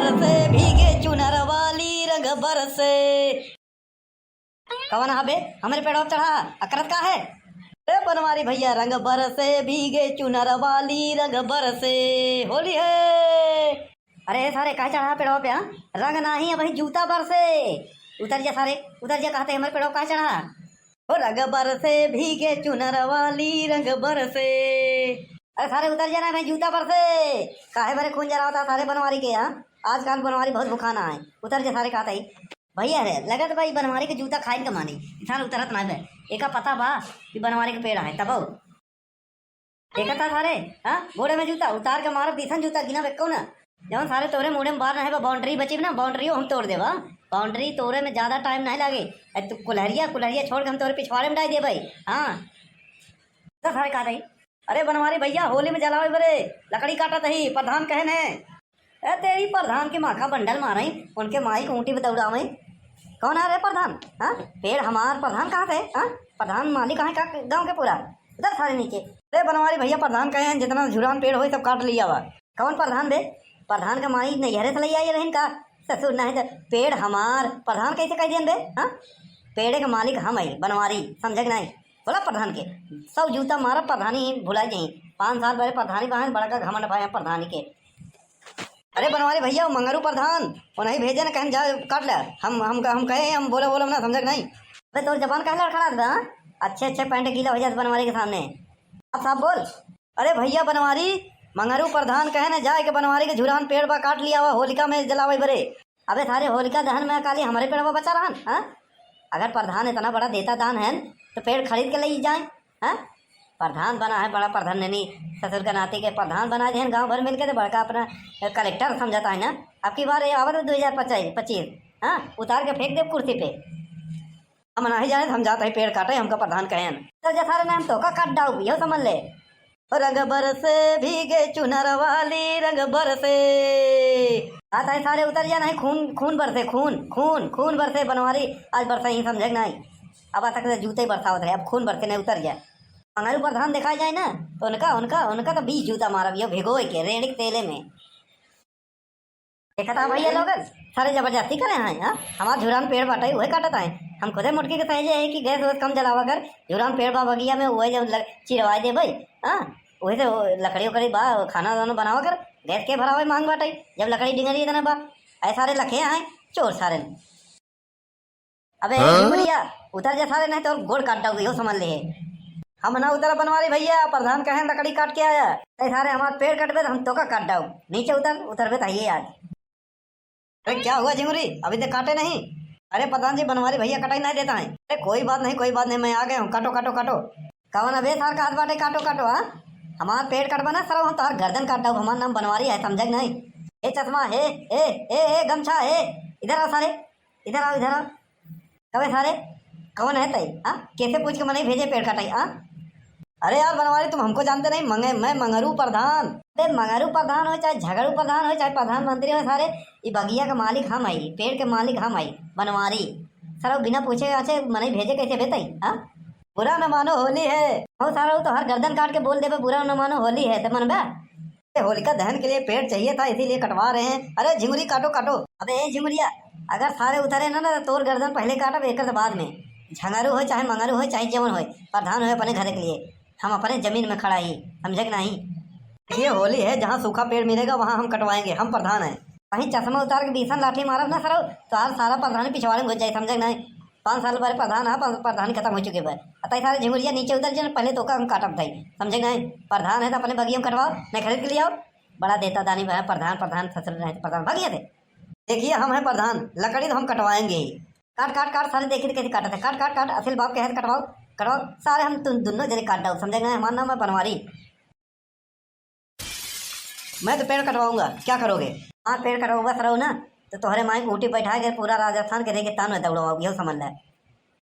बरसे भीगे चुनर वाली रंग बरसे। कवन हा बे हमारे पेड़ों पे चढ़ा अकरत का है। अरे बनवारी भैया रंग बरसे भीगे चुनर वाली रंग बरसे होली है। अरे सारे कहा चढ़ा पेड़ों पे रंग नाही है भाई जूता बरसे। उतर जा सारे उतर जा कहते हमारे पेड़ों कहा चढ़ा। ओ रंग बरसे भीगे चुनर वाली रंग बरसे। अरे सारे उतर जाना भाई जूता बरसे। काहे भरे खून जरा होता सारे बनवारी के आजकल बनवारी बहुत भुखाना है। उतर जा सारे कहते ही भैया रे लगत भाई बनवारी के जूता खाइन कमानी इंसान उतरत ना है। एका पता बा कि बनवारी के पेड़ है तब एक था सारे घोड़े में जूता उतार के मारो बीसन जूता गिना बेको ना जब सारे तोरे मुड़े में बाहर ना है बाउंड्री बची ना बाउंड्री हम तोड़ देवा। बाउंड्री तोड़े में ज्यादा टाइम नहीं लगे। तू कुल्हरिया कुल्हरिया छोड़ के हम तोरे पिछवाड़े में डाल दे भाई। तो सारे कहा रही अरे बनवारी भैया होली में जलावे बरे लकड़ी काटा तही प्रधान कहन है। तेरी प्रधान के माखा बंडल मारई उनके माई को ऊँटी पे दौड़ावे। कौन आ रहे प्रधान पेड़ हमार प्रधान कहाँ थे प्रधान मालिक कहाँ का गाँव के पूरा उधर सारे नीचे। अरे बनवारी भैया प्रधान कहे हैं जितना झुरान पेड़ हो सब काट लिया हुआ। कौन प्रधान बे प्रधान का माई नैहरे से ले आई रहन का ससुर नहीं तो पेड़ हमार प्रधान कैसे कह दियन बे पेड़ के मालिक हम आई बनवारी समझ नहीं बोला प्रधान के सब जूता मारा प्रधानी भुला जाई 5 साल पहले प्रधानी बहन बड़ा का घमंड भाई प्रधानी के। अरे बनवारी भैया मंगरू प्रधान वो नहीं भेजे ना कहीं जा काट ले हम कहे हम बोले बोले ना समझ नहीं। अरे तो जबान कह लड़खड़ा दे अच्छे पैंट गीला हो जाए बनवारी के सामने अब साहब बोल। अरे भैया बनवारी मंगरू प्रधान कहे ना जाए के बनवारी के झुरान पेड़ पर काट लिया हुआ होलिका में जलावे बरे। अबे सारे होलिका दहन में काली हमारे पेड़ पर बचा रहा अगर प्रधान इतना बड़ा देता दान है तो पेड़ खरीद के ले जाए। प्रधान बना है बड़ा प्रधान नहीं ससुर का नाते के प्रधान बना दे गांव भर मिलके तो बड़का अपना कलेक्टर समझाता है ना। अब की बार आवत 2025 उतार के फेंक दे कुर्सी पे हम नहीं जाने हम जाते हैं पेड़ काटे हमका प्रधान कहे तो जैसा नाम तो का काट डाउ यो समझ ले। रंग बरसे भीगे चुनर वाली रंग बरसे आता है सारे उतर जाना है खून खून बरसे खून खून खून बरसे बनवारी आज बरसा ही समझे नहीं। अब आ तक जूते बरसावत है अब खून बरसे नहीं उतर जाए। मंगरू प्रधान देखा जाए ना तो उनका उनका उनका तो 20 जूता मारा भैया भिगो के रेड़िक तेले में देखा था भैया लोग सारे जबरदस्ती करे हैं हमारा झुरान पेड़ बाटा वही काटता है। हम खुदे मुटकी के सहेजे है कि गैस वैस कम जलावा कर झुरान पेड़ बा बगिया में वही जब चिरवा दे भाई वही से लकड़ी उकड़ी बा खाना वाना बनावा कर गैस के भरा हुआ मांग बाटाई जब लकड़ी डिंगरी इतना बा ऐसे सारे लखे हैं चोर सारे। अबे बढ़िया उतर जा सारे नहीं तो गोड़ काट डाओगे यो समझ ले। हम ना उतर बनवारी भैया प्रधान कहे लकड़ी काट के आया सारे हमारे पेड़ कटबे हम तो का काट डाऊ नीचे उतरबे तो आज। अरे क्या हुआ झिंगुरी अभी तक काटे नहीं। अरे प्रधान जी बनवारी भैया कटाई नहीं देता है। अरे कोई बात नहीं मैं आ गया हूँ काटो काटो काटो कवन अबे सार का हाथ बाटे काटो काटो हमारा पेड़ कटवाना सर हम तार गर्दन काट डाऊ हमारा नाम बनवारी है समझ नहीं। ए चश्मा हे ए गमछा हे इधर आओ सारे इधर आओ कवे सारे कौन है तई कैसे पूछ के मैंने भेजे पेड़ कटाई अरे यार बनवारी तुम हमको जानते नहीं मैं मंगरू प्रधान। अरे मंगरू प्रधान हो चाहे झगड़ू प्रधान हो चाहे प्रधानमंत्री हो सारे ये बगिया का मालिक हम आई पेड़ के मालिक हम आई बनवारी सर बिना पूछे अच्छे मैंने भेजे कैसे भेतई बुरा न मानो होली है हो सारा तो हर गर्दन काट के बोल दे बुरा न मानो होली है तो मन होलिका दहन के लिए पेड़ चाहिए था इसीलिए कटवा रहे हैं। अरे झिंगुरी काटो काटो अबे झिंगुरिया अगर सारे उतरे ना तोर गर्दन पहले काटब एक बाद में झंगारू हो चाहे मंगरू हो चाहे जवन हो प्रधान हो अपने घर के लिए हम अपने जमीन में खड़ा ही समझे कि नहीं। ये होली है जहाँ सूखा पेड़ मिलेगा वहाँ हम कटवाएंगे हम प्रधान है। कहीं चश्मा उतार के बीसन लाठी मारब ना सर तो आज सारा प्रधान पिछवाड़े में घुस जाए समझे नहीं। 5 साल पहले प्रधान है प्रधान खत्म हो चुके पर अतः सारे झिंगुरिया नीचे उतर जाए पहले तो का हम काटब था समझे नहीं। प्रधान है तो अपने बगिया में कटवाओ नहीं खरीद के लिए आओ बड़ा देता दानी भाई प्रधान ससुर रहे प्रधान बगिया थे। देखिए हम हैं प्रधान लकड़ी तो हम कटवाएंगे ही काट काट काट सारे देखिए कैसे काटा थे काट काट काट असिल बाप के हाथ कटवाओ कटवाओ सारे हम तुम दोनों जने काट डाओ समझे नहीं। हमारा नाम है बनवारी मैं तो पेड़ कटवाऊंगा क्या करोगे पेड़ कटवाऊंगा सर ना तो तुम्हारे माई को ऊँटी बैठा के पूरा राजस्थान के रेगे तान में दौड़वाओ यह समझ रहा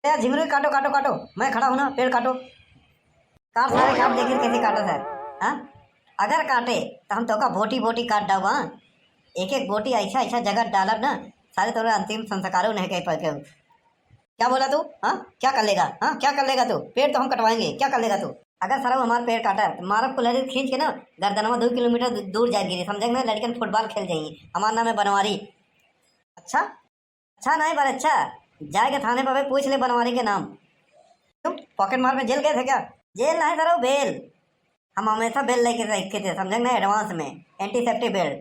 है। झिंगुरी काटो काटो काटो मैं खड़ा हूँ ना पेड़ काटो काट सारे काट देखिए कैसे काटा सर अगर काटे तो हम तो का बोटी बोटी काट डाऊँ एक एक बोटी ऐसा जगह डालब ना सारे तोरे अंतिम संस्कारों नहीं कह पाए। क्या बोला तू क्या कर लेगा क्या कर लेगा तू पेड़ तो हम कटवाएंगे क्या कर लेगा तू। अगर सर हमारा पेड़ काटा है मारब कुल्हड़ी खींच के ना गर्दनवा 2 किलोमीटर दूर जा गिरी, समझे ना, लड़कन फुटबॉल खेल जाएंगी। हमारा नाम है बनवारी। अच्छा अच्छा नहीं पर अच्छा, जाएगा थाने पर पूछ ले बनवारी के नाम। तुम पॉकेट मार में जेल गए थे क्या? जेल नहीं सर, वो बेल। हम हमेशा बेल लेके रखे थे, समझे ना, एडवांस में एंटीसेप्टिक बेल।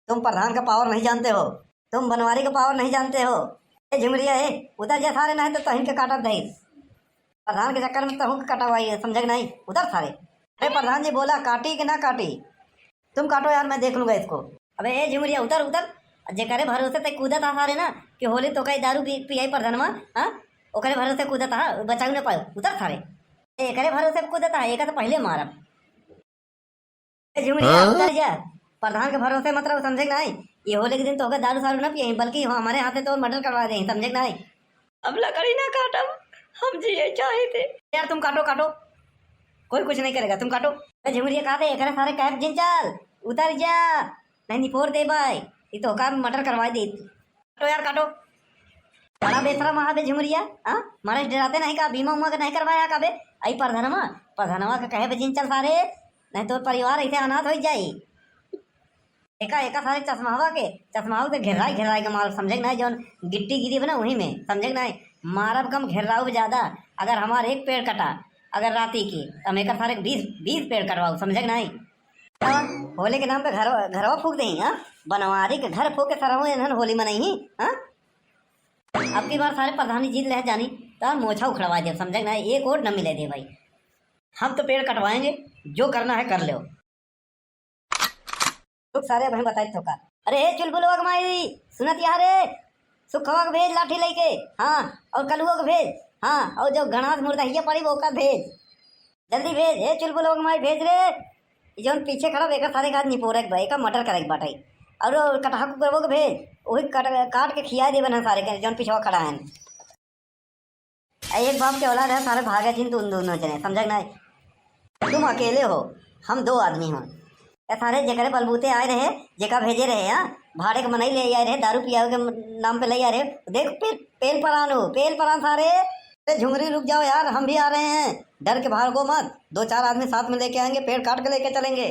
तुम प्रधान का पावर नहीं जानते हो, तुम बनवारी का पावर नहीं जानते हो। ये झुमरिया है उधर जा सारे, नहीं तो तहिन के काटा दही। प्रधान के चक्कर में तहु कटवाई है, समझे नहीं, उधर सारे। अरे प्रधान जी बोला काटी कि ना काटी? तुम काटो यार, मैं देख लूंगा इसको। अबे ए झुमरिया उधर उधर, जे करे भरोसे तक कूदत आ सारे ना कि होली तो कई दारू पियाई प्रधानमा, हाँ ओकरे भरोसे कूदत आ, बचाऊ न पायो, उधर सारे। एकरे भरोसे कूदत आ, एक तो पहले मारब। झुमरिया उतर जा, प्रधान के भरोसे मतलब, समझे नहीं। ये होली के दिन तो दारू सारू ना पिए, बल्कि हमारे हाथे तो मर्डर करवा दे, समझे नहीं। अब लकड़ी ना काटब, हम जी ये चाहे थे। यार तुम काटो काटो, कोई कुछ नहीं करेगा, तुम काटो। झुमरिया काटे एकरे सारे कैब जिन चाल, उतर जा, नहीं निपोर दे भाई, ये तो का मर्डर करवा दे। काटो यार काटो, बड़ा बेसरम महाबे झुमरिया, हाँ मारे डराते नहीं का, बीमा उमा का नहीं करवाया का बे। आई प्रधानवा का कहे बजिन चल सारे, नहीं तो परिवार ऐसे अनाथ हो जाई। एका एका सारे चश्मावा से घेराई के माल, समझे नहीं, जौन गिट्टी गिरी बना वही में, समझे नहीं। मारब कम घेराऊ ज्यादा। अगर हमारे एक पेड़ कटा अगर राती की, तो हम एक सारे 20 पेड़ कटवाऊ, समझे नहीं। होली के नाम पे घरवा फूक दें, हाँ बनवारी के घर फूक के सरव होली मनाई, हाँ। अब की बार सारे प्रधानी जीत ले जानी तो मोछा उखड़वा दे, समझे ना, एक वोट न मिले दे भाई। हम तो पेड़ कटवाएंगे, जो करना है कर लो। लोग सारे भाई बताए तो का। अरे चुलबुलवा माई सुनत यार रे, सुखवा के भेज लाठी लेके, हाँ, और कलुआ के भेज, हाँ, और जो गणास मुर्दहिया पड़ी वो का भेज, जल्दी भेज। हे चुलबुलवा के माई भेज रे, जौन पीछे खड़ा बेकर सारे का निपोरे के भाई का मटर करे के बाटे, और कटहा को के भेज, वही काट के खिया दे बना सारे के, जौन पिछवा खड़ा है। एक बाप के औलाद है, सारे भागे जिन तुम दोनों जने, समझ नहीं। तुम अकेले हो, हम 2 आदमी हो। सारे जकरे बलबूते आए रहे, जेका भेजे रहे, हाँ भाड़े के मनाई ले आए रहे, दारू पिया के नाम पे ले आ रहे। देख पेल परान सारे। झुमरी रुक जाओ यार, हम भी आ रहे हैं, डर के भागो मत। 2-4 आदमी साथ में लेके आएंगे, पेड़ काट के लेके चलेंगे।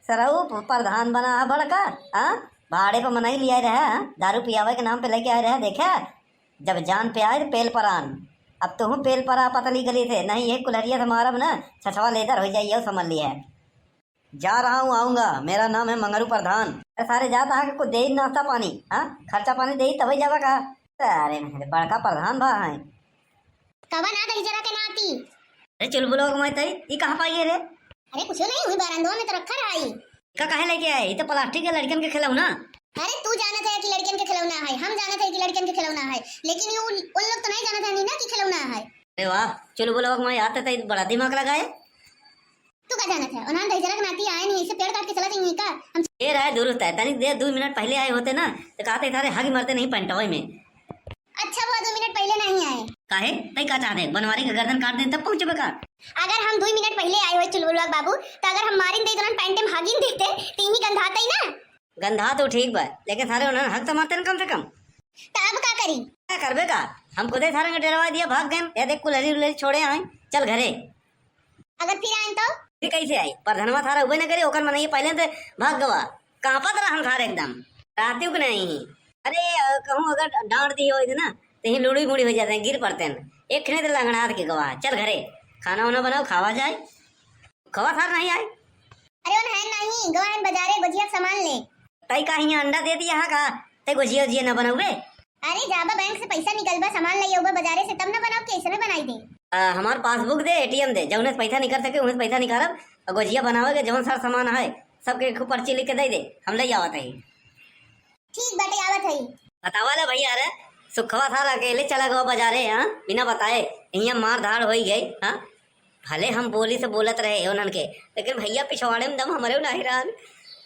सरऊ प्रधान बना है बड़का, हाँ भाड़े पे मनाई लिया रहे, दारू पियावे के नाम पे लेके आए रहे। देखा जब जान पे आए पेल परान, अब तो हूँ पेल परा पतली गली से नहीं, एक कुल्हरिया से मारब ना छछवा लेकर हो जाइए, समझ लिया है। जा रहा हूँ, आऊँगा, मेरा नाम है मंगरू प्रधान। सारे जाता है कुछ दे नाश्ता पानी, हाँ खर्चा पानी दे तभी जावा का। अरे बड़का प्रधान भा है कवन आ गई जरा के नाती। अरे चुलबुलो मैं तई ई कहां पाई रे? अरे कुछ नहीं हुई, बारंदवा में तो रखा रही। का काहे लेके आए? ये तो प्लास्टिक के लड़कन के खिलौना। अरे तू जाना था कि लड़कन के खिलौना है, हम जाना था कि लड़कन के खिलौना है, लेकिन ये उन लोग तो नहीं जाना था ना कि खिलौना है। अरे वाह चुलबुलो मैं आते थे, बड़ा दिमाग लगाए। तू का जाना था? उन्होंने दही जरा के नाती आए नहीं, इसे पेड़ काट के चला जाएंगे का? हम ये रहा दुरुस्त है, तनिक देर 2 मिनट पहले आए होते ना तो कहते सारे हगी मरते नहीं पेंटवे में। अच्छा हुआ 2 मिनट पहले नहीं आए। काहे तई का चाहते बनवारी का गर्दन काट दे तब पहुंचबे का? अगर हम 2 मिनट पहले आए हुए चुलबुलवा बाबू, तो अगर हम मारिन दे दौरान पैंटे में हागिन देखते तो ही गंधाता ही ना। गंधा तो ठीक बा, लेकिन सारे उन्होंने हक तो मारते न कम से कम। तो अब का करी? क्या करबे का? हम खुदे सारे ने डरवा दिया, भाग गए। ये देख कुलहरी उलहरी छोड़े आए, चल घरे। अगर फिर आए तो फिर कैसे आई? प्रधानवा थारा उबे न करे, ओकर मनाइए पहले से भाग गवा। कहाँ पत रहा हम थारे एकदम रातियों के नहीं। अरे कहूँ अगर डांट दी हो ना तो ही लुड़ी मुड़ी हो जाते हैं, गिर पड़ते हैं। एक खने तो लंगड़ा के गवा, चल घरे खाना वाना बनाओ, खावा जाए। खवा थार नहीं आए? अरे उन है नहीं, गवा है बाजारे गुजिया सामान ले। तई का ही अंडा दे दिया का ते गुजिया उजिया न बनाओगे? अरे जाबा बैंक से पैसा निकलबा सामान ले आऊबा बाजारे से, तब ना बनाओ कैसे में बनाई दे। हमार पासबुक दे, एटीएम दे, जौन से पैसा निकल सके उन्हें पैसा निकालब और गुजिया बनाओगे। जौन सारा सामान है सबके पर्ची लिख के दे दे, हम ले आवत है। ठीक बाटे आवत है। बतावा ले भैया रे, सुखवा था अकेले चला गया बाजारे, हाँ बिना बताए यहाँ मार धाड़ हो गई। हाँ भले हम बोली से बोलत रहे उन्हन के, लेकिन भैया पिछवाड़े में दम हमारे नहीं रहा,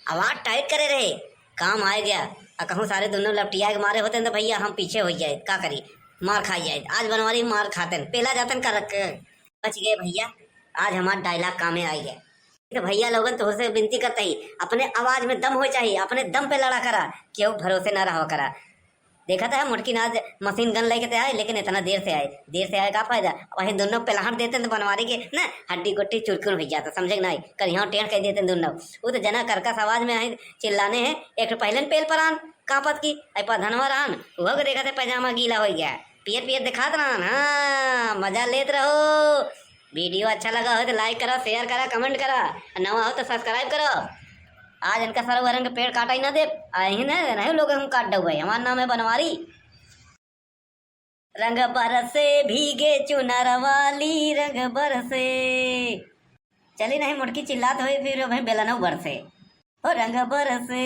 आवाज टाइट करे रहे, काम आ गया। और कहूँ सारे दोनों लपटिया के मारे होते तो भैया हम पीछे हो जाए, का करी मार खाई जाए। आज बनवारी मार खाते पेला जाते कर रखे, बच गए भैया। आज हमारा डायलॉग कामे आई है। तो भैया लोगन तो से विनती करते ही अपने आवाज में दम हो चाहिए, अपने दम पे लड़ा करा, क्यों भरोसे न रहो करा। देखा था मुटकी नाज मशीन गन लेके आए, लेकिन इतना देर से आए का फायदा। वही दोनों पेलहट देते तो बनवारी के ना हड्डी गुट्टी चुरकुर हो जाता, समझे नहीं कहीं टेढ़ कह देते दोनों। वो तो जना करकस आवाज में आई चिल्लाने हैं, एक पहले पेल पर आन कापत की अपा धनवर आन वह को देखा थे पैजामा गीला हो गया, पियर पियर दिखात रहा। हाँ मजा लेत रहो। वीडियो अच्छा लगा हो तो लाइक करो, शेयर करो, कमेंट करो, नवा हो तो सब्सक्राइब करो। आज इनका सारा वरन के पेड़ काटा ही ना दे, ही नहीं लोग हम काट दो भाई। हमारा नाम है बनवारी। रंग बरसे भीगे चुनर वाली रंग बरसे, चली नहीं मुड़की चिल्लात हुई फिर भाई बेलनऊ बरसे, ओ रंग बरसे।